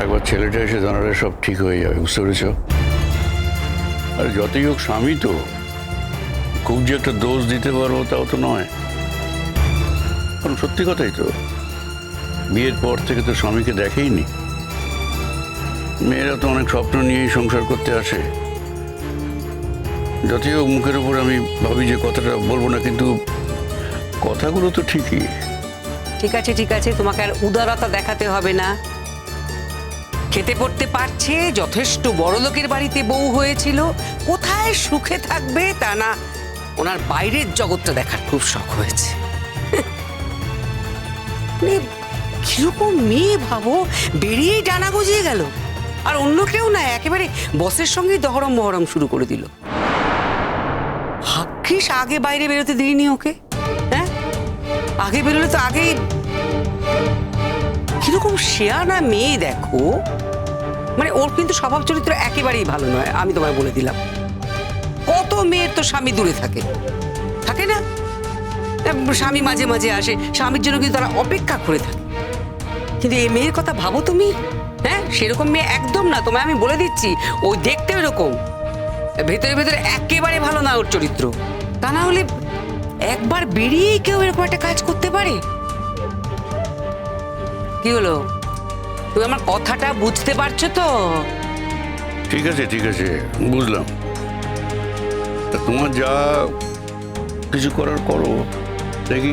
একবার ছেলেটা এসে দাঁড়ালে সব ঠিক হয়ে যাবে, বুঝতে পেরেছ? আর যতই হোক স্বামী তো, খুব যে একটা দোষ দিতে পারবো তাও তো নয়। কারণ সত্যি কথাই তো, বিয়ের পর থেকে তো স্বামীকে দেখেইনি। মেয়েরা তো অনেক স্বপ্ন নিয়েই সংসার করতে আসে। যতই হোক মুখের উপর আমি ভাবি যে কথাটা বলবো না, কিন্তু কথাগুলো তো ঠিকই। ঠিক আছে ঠিক আছে, তোমাকে আর উদারতা দেখাতে হবে না। খেতে পড়তে পারছে, যথেষ্ট বড় লোকের বাড়িতে বউ হয়েছিল, কোথায় সুখে থাকবে তা না, ওনার বাইরের জগৎটা দেখার খুব শখ হয়েছে। মানে কিরকম মেয়ে ভাবো, বেরিয়েই ডানা গজিয়ে গেল। আর অন্য কেউ না, একেবারে বসের সঙ্গেই দহরম মহরম শুরু করে দিল। ভাগ্যিস আগে বাইরে বেরোতে দিইনি ওকে। হ্যাঁ, আগে বেরোলে তো আগেই। কিরকম শেয়ানা মেয়ে দেখো, মানে ওর কিন্তু স্বভাব চরিত্র একেবারেই ভালো নয়, আমি তোমায় বলে দিলাম। কত মেয়ের তো স্বামী দূরে থাকে, থাকে না? স্বামী মাঝে মাঝে আসে, স্বামীর জন্য কিন্তু তারা অপেক্ষা করে থাকে। কিন্তু এই মেয়ের কথা ভাবো তুমি। হ্যাঁ, সেরকম মেয়ে একদম না, তোমায় আমি বলে দিচ্ছি। ও দেখতে এরকম, ভেতরে ভেতরে একেবারে ভালো না ওর চরিত্র। তা না হলে একবার বেরিয়েই কেউ এরকম একটা কাজ করতে পারে? কি হলো, তুমি আমার কথাটা বুঝতে পারছো তো? ঠিক আছে ঠিক আছে, বুঝলাম। তা তোমার যা কিছু করার করো, দেখি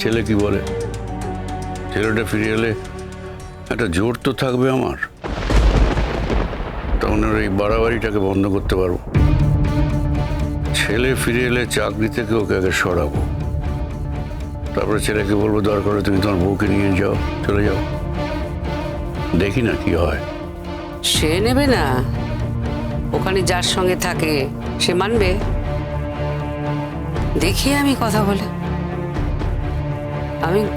ছেলে কি বলে। ছেলেটা ফিরে এলে একটা জোর তো থাকবে আমার, তখন ওর এই বাড়াবাড়িটাকে বন্ধ করতে পারবো। ছেলে ফিরে এলে চাকরি থেকে ওকে আগে সরাবো, তারপরে ছেলেকে বলবো দরকার হলে তুমি তোমার বউকে নিয়ে যাও, চলে যাও, দেখি না কি হয়। সে নেবে না, ওখানে যার সঙ্গে থাকে সে মানবে। দেখি আমি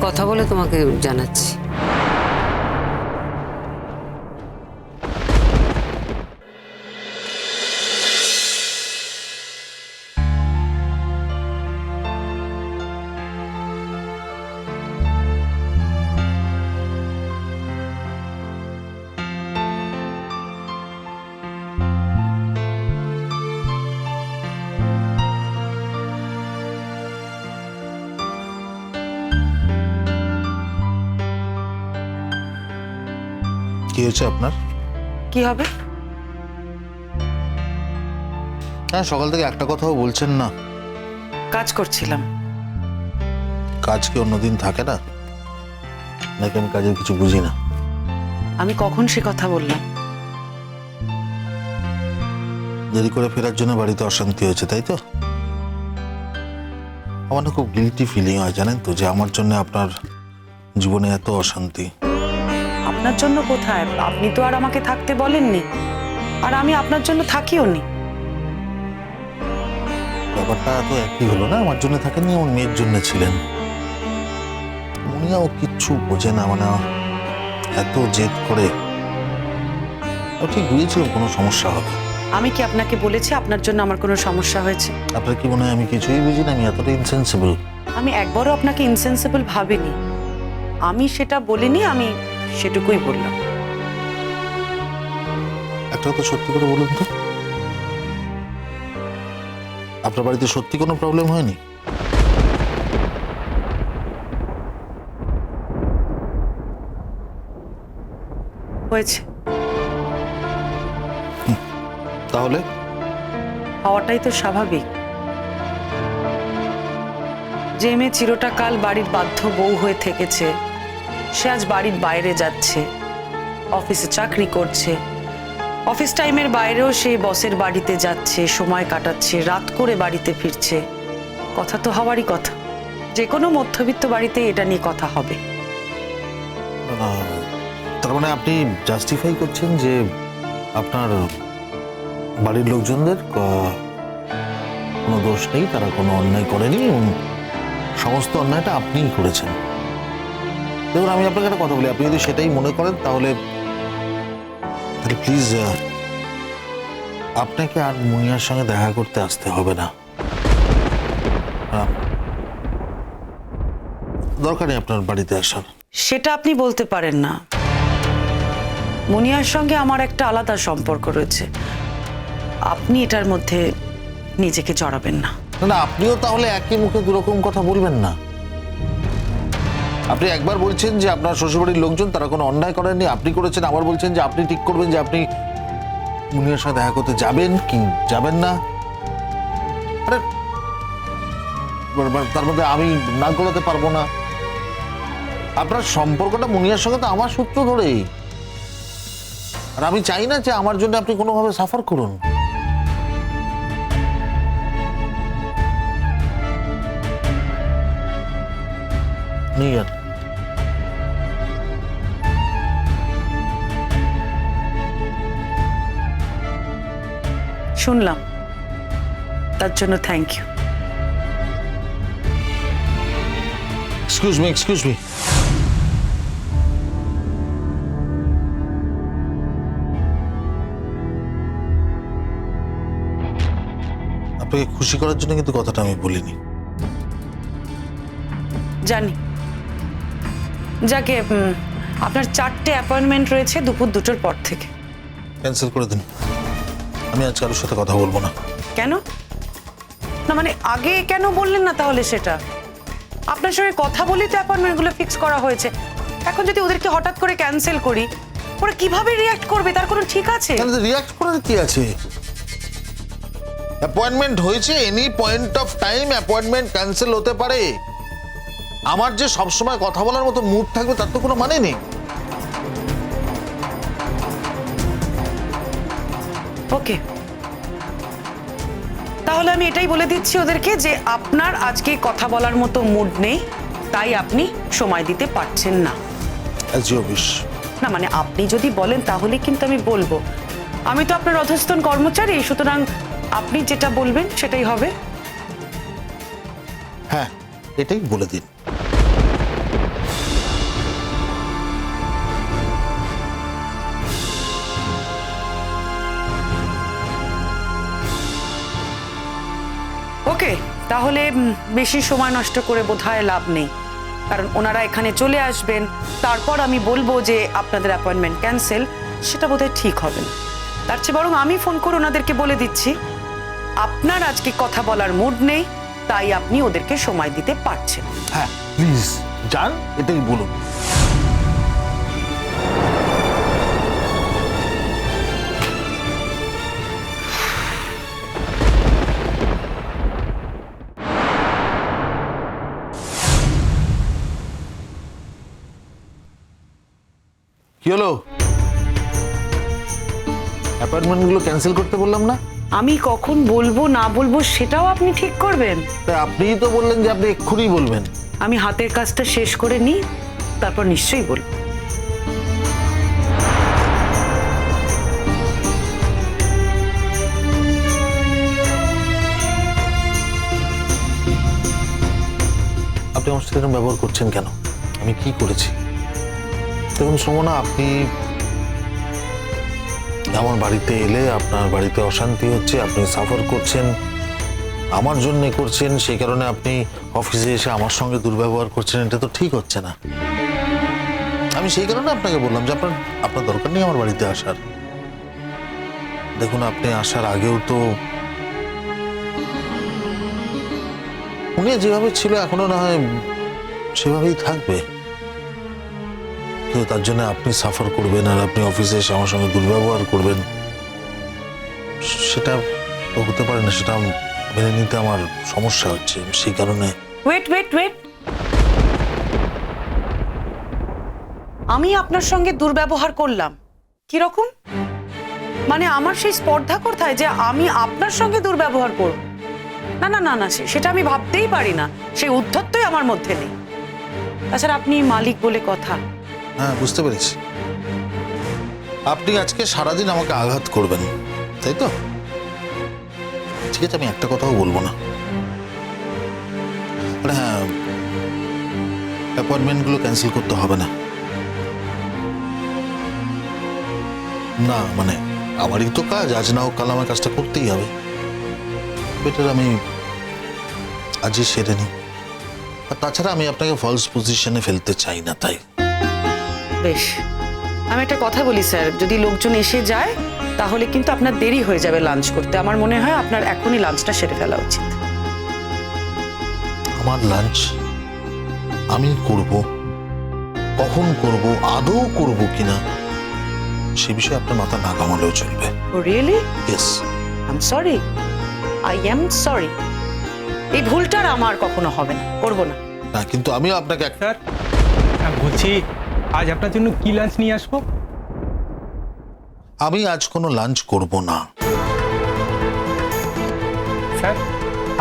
কথা বলে তোমাকে জানাচ্ছি। কি হয়েছে আপনার? কি হবে? হ্যাঁ, সকাল থেকে একটা কথাও বলছেন না। কাজ করছিলাম। কাজ কি অন্যদিন থাকে না? নাকি আমি কাজের কিছু বুঝি না? আমি কখন সে কথা বললাম? দেরি করে ফেরার জন্য বাড়িতে অশান্তি হয়েছে, তাই তো? আমার না খুব গিল্টি ফিলিং হয়, জানেন তো, যে আমার জন্য আপনার জীবনে এত অশান্তি। আপনার জন্য কোথায়? আপনি তো আর আমাকে থাকতে বলেননি, আর আমি আপনার জন্য থাকিও নি। ব্যাপারটা তো একই হলো না, আমার জন্য থাকেননি, আমার মেয়ের জন্য ছিলেন। উনিও কিচ্ছু বোঝে না, মানে এত জেদ করে। ঠিক বুঝেছিলাম কোনো সমস্যা হবে। আমি কি আপনাকে বলেছি আপনার জন্য আমার কোনো সমস্যা হয়েছে? আপনার কি মনে হয় আমি কিছুই বুঝি না? আমি এতটা ইনসেন্সিবল? আমি একবারও আপনাকে ইনসেন্সিবল ভাবিনি। আমি সেটা বলিনি, আমি সেটুকুই বললাম। একটা কথা সত্যি করে বলুন তো, আপনার বাড়িতে সত্যি কোনো প্রবলেম হয়নি? হয়েছে। তাহলে হওয়াটাই তো স্বাভাবিক। যে মেয়ে চিরটাকাল বাড়ির বাধ্য বউ হয়ে থেকেছে, সে আজ বাড়ির বাইরে যাচ্ছে, অফিসে চাকরি করছে, অফিস টাইমের বাইরেও সে বসের বাড়িতে যাচ্ছে, সময় কাটাচ্ছে, রাত করে বাড়িতে ফিরছে। কথা তো হওয়ারই কথা। যে কোনো মধ্যবিত্ত বাড়িতে এটা নিয়ে কথা হবে। তার মানে আপনি জাস্টিফাই করছেন যে আপনার বাড়ির লোকজনদের কোনো দোষ নেই, তারা কোনো অন্যায় করেনি এবং সমস্ত অন্যায়টা আপনিই করেছেন। দেখুন, আমি আপনাকে একটা কথা বলি, আপনি যদি সেটাই মনে করেন তাহলে প্লিজ আপনাকে আর মুনিয়ার সঙ্গে দেখা করতে আসতে হবে না। দরকার নেই আপনার বাড়িতে আসার। সেটা আপনি বলতে পারেন না। মুনিয়ার সঙ্গে আমার একটা আলাদা সম্পর্ক রয়েছে, আপনি এটার মধ্যে নিজেকে জড়াবেন না। না না, আপনিও তাহলে একই মুখে দুরকম কথা বলবেন না। আপনি একবার বলছেন যে আপনার শ্বশুরবাড়ির লোকজন তারা কোনো অন্যায় করেননি, আপনি করেছেন, আবার বলছেন যে আপনি ঠিক করবেন যে আপনি মুনিয়ার সাথে দেখা করতে যাবেন কি যাবেন না। আরে তার মধ্যে আমি না গলাতে পারবো না। আপনার সম্পর্কটা মুনিয়ার সঙ্গে তো আমার সূত্র ধরেই, আর আমি চাই না যে আমার জন্য আপনি কোনোভাবে সাফার করুন। নিয়ে শুনলাম, তার জন্য থ্যাংক ইউ। এক্সকিউজ মি আপনাকে খুশি করার জন্য কিন্তু কথাটা আমি বলিনি। জানি, যাকে আপনার 4টে অ্যাপয়েন্টমেন্ট রয়েছে দুপুর 2টোর পর থেকে। ক্যান্সেল করে দিন, আমি আজ কারোর সাথে কথা বলবো না। কেন না, মানে আগে কেন বললেন না তাহলে? সেটা আপনার সঙ্গে কথা বলি তো অ্যাপয়েন্টমেন্টগুলো ফিক্স করা হয়েছে। এখন যদি ওদেরকে হঠাৎ করে ক্যান্সেল করি, ওরা কিভাবে রিঅ্যাক্ট করবে তার কোনো ঠিক আছে? রিঅ্যাক্ট করার কি আছে? অ্যাপয়েন্টমেন্ট হয়েছে, any point of time appointment cancel হতে পারে। আমার যে সবসময় কথা বলার মতো মুড থাকবে তার তো কোনো মানে নেই। ওকে, তাহলে আমি এটাই বলে দিচ্ছি ওদেরকে যে আপনার আজকে কথা বলার মতো মুড নেই, তাই আপনি সময় দিতে পারছেন না। As you wish. না মানে আপনি যদি বলেন তাহলে কিন্তু আমি বলবো। আমি তো আপনার অধস্তন কর্মচারী, সুতরাং আপনি যেটা বলবেন সেটাই হবে। হ্যাঁ, এটাই বলে দিন। ওকে, তাহলে বেশি সময় নষ্ট করে বোধহয় লাভ নেই, কারণ ওনারা এখানে চলে আসবেন, তারপর আমি বলবো যে আপনাদের অ্যাপয়েন্টমেন্ট ক্যান্সেল, সেটা বোধহয় ঠিক হবে না। তার চেয়ে বরং আমি ফোন করে ওনাদেরকে বলে দিচ্ছি আপনার আজকে কথা বলার মুড নেই, তাই আপনি ওদেরকে সময় দিতে পারছেন। হ্যাঁ প্লিজ যান, এটাই বলুন। কি হলো? অ্যাপয়েন্টমেন্টগুলো ক্যান্সেল করতে বললাম না? আমি কখন বলবো না বলবো সেটাও আপনি ঠিক করবেন? তাই আপনিই তো বললেন যে আপনি এক্ষুনি বলবেন। আমি হাতের কাজটা শেষ করে নিই, তারপর নিশ্চয়ই বলবো। আপনি আমার সাথে এরকম ব্যবহার করছেন কেন? আমি কি করেছি? দেখুন সুমনা, আপনি আমার বাড়িতে এলে আপনার বাড়িতে অশান্তি হচ্ছে, আপনি সাফার করছেন, আমার জন্যে করছেন, সেই কারণে আপনি অফিসে এসে আমার সঙ্গে দুর্ব্যবহার করছেন, এটা তো ঠিক হচ্ছে না। আমি সেই কারণে আপনাকে বললাম যে আপনার দরকার নেই আমার বাড়িতে আসার। দেখুন, আপনি আসার আগেও তো উনি যেভাবে ছিল এখনো না হয় সেভাবেই থাকবে, কিন্তু তার জন্য আপনি সাফার করবেন আর আপনি অফিসে এসে আমার সঙ্গে দুর্ব্যবহার করবেন, সেটা তো হতে পারে না। সেটা মেনে নিতে আমার সমস্যা হচ্ছে, সেই কারণে। ওয়েট ওয়েট ওয়েট, আমি আপনার সঙ্গে দুর্ব্যবহার করলাম কিরকম? মানে আমার সেই স্পর্ধা কোথায় যে আমি আপনার সঙ্গে দুর্ব্যবহার করব? না না না না, সেটা আমি ভাবতেই পারি না, সেই উদ্ধত্তই আমার মধ্যে নেই। তাছাড়া আপনি মালিক বলে কথা। হ্যাঁ, বুঝতে পেরেছি। আপনি আজকে সারাদিন আমাকে আঘাত করবেন, তাই তো? ঠিক আছে, আমি একটা কথাও বলবো না। হ্যাঁ, অ্যাপয়েন্টমেন্টগুলো ক্যান্সেল করতে হবে না। না মানে আমারই তো কাজ, আজ না হোক কাল আমার কাজটা করতেই হবে। বেটার আমি আজই সেরে নিই। আর তাছাড়া আমি আপনাকে ফলস পজিশনে ফেলতে চাই না, তাই। বেশ, আমি একটা কথা বলি স্যার, যদি লোকজন এসে যায় তাহলে কিন্তু আপনার দেরি হয়ে যাবে লাঞ্চ করতে। আমার মনে হয় আপনার এখনই লাঞ্চটা সেরে ফেলা উচিত। আমার লাঞ্চ আমি করব, কখন করব, আদৌ করব কিনা সে বিষয়ে আপনার মাথা না ঘামালেও চলবে। Oh really? Yes. I am sorry, I am sorry. এই ভুলটা আর আমার কখনো হবে না, করবো না। না, কিন্তু আমি আপনাকে স্যার বলছি আজ আপনার জন্য কি লাঞ্চ নিয়ে আসবো? আমি আজ কোনো লাঞ্চ করব না। স্যার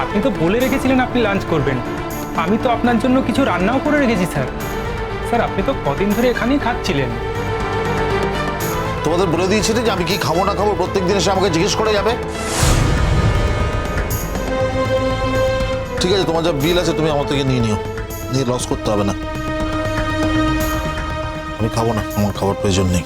আপনি তো বলে রেখেছিলেন আপনি লাঞ্চ করবেন, আমি তো আপনার জন্য কিছু রান্নাও করে রেখেছি স্যার। স্যার আপনি তো কদিন ধরে এখানেই খাচ্ছিলেন। তোমাদের বলে দিয়েছিলে যে আমি কি খাবো না খাবো প্রত্যেকদিন এসে আমাকে জিজ্ঞেস করে যাবে। ঠিক আছে, তোমার যা বিল আছে তুমি আমার থেকে নিয়ে নিও, নিয়ে লস করতে হবে না। আমি খাবো না, আমার খাবার প্রয়োজন নেই।